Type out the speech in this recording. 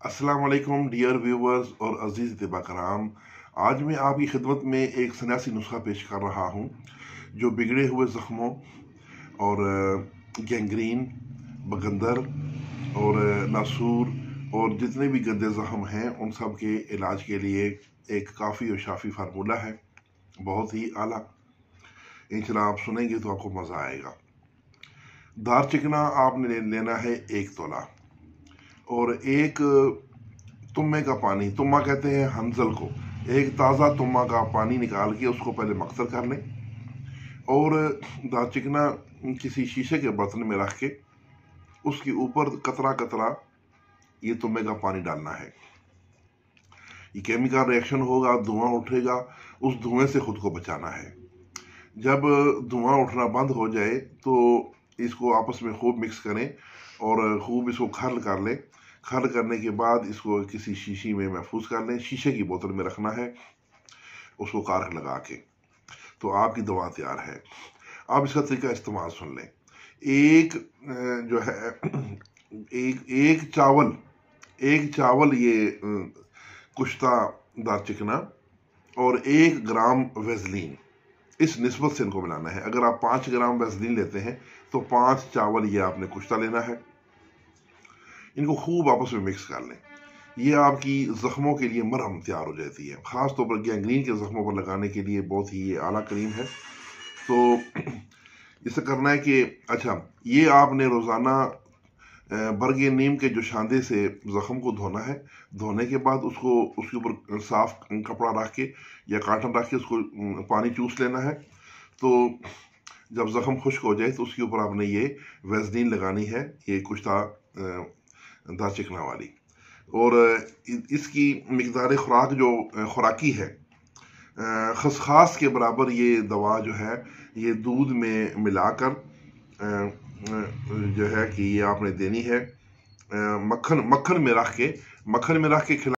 अस्सलाम वालेकुम dear viewers और अजीज़ तिबा कराम। आज मैं आपकी खिदमत में एक सन्यासी नुस्खा पेश कर रहा हूँ जो बिगड़े हुए ज़ख्मों और गैंग्रीन, बगंदर और नासूर और जितने भी गंदे ज़ख्म हैं उन सब के इलाज के लिए एक काफ़ी और शाफ़ी फार्मूला है, बहुत ही आला। इंशाल्लाह आप सुनेंगे तो आपको मज़ा आएगा। दार चिकना आपने लेना है 1 तोला और एक तुम्मे का पानी, तुम्मा कहते हैं हंजल को, एक ताज़ा तुम्मा का पानी निकाल के उसको पहले मक्सर कर लें और दार चिकना किसी शीशे के बर्तन में रख के उसके ऊपर कतरा कतरा ये तुम्मे का पानी डालना है। ये केमिकल रिएक्शन होगा, धुआं उठेगा, उस धुएं से खुद को बचाना है। जब धुआं उठना बंद हो जाए तो इसको आपस में खूब मिक्स करें और खूब इसको खर्ल कर लें। खर्ल करने के बाद इसको किसी शीशी में महफूज कर लें, शीशे की बोतल में रखना है, उसको कारक लगा के, तो आपकी दवा तैयार है। आप इसका तरीका इस्तेमाल सुन लें। एक जो है एक चावल ये कुश्ता दार चिकना और 1 ग्राम वेज़लीन, इस निस्बत से इनको मिलाना है। अगर आप 5 ग्राम वेज़लीन लेते हैं तो 5 चावल ये आपने कुश्ता लेना है। इनको खूब आपस में मिक्स कर लें। ये आपकी ज़ख्मों के लिए मरहम तैयार हो जाती है। ख़ास तौर पर गैंग्रीन के ज़ख्मों पर लगाने के लिए बहुत ही ये आला क्रीम है। तो इसे करना है कि ये आपने रोज़ाना बरगे नीम के जो शांदे से ज़ख्म को धोना है। धोने के बाद उसको उसके ऊपर साफ कपड़ा रख के या काटन रख के उसको पानी चूस लेना है। तो जब ज़ख्म खुश्क हो जाए तो उसके ऊपर आपने ये वेज़लीन लगानी है, ये कुश्ता दार चिकना वाली। और इसकी मिकदार खुराक जो खुराकी है, खसखास के बराबर ये दवा जो है ये दूध में मिलाकर जो है कि ये आपने देनी है। मक्खन में रख के खिला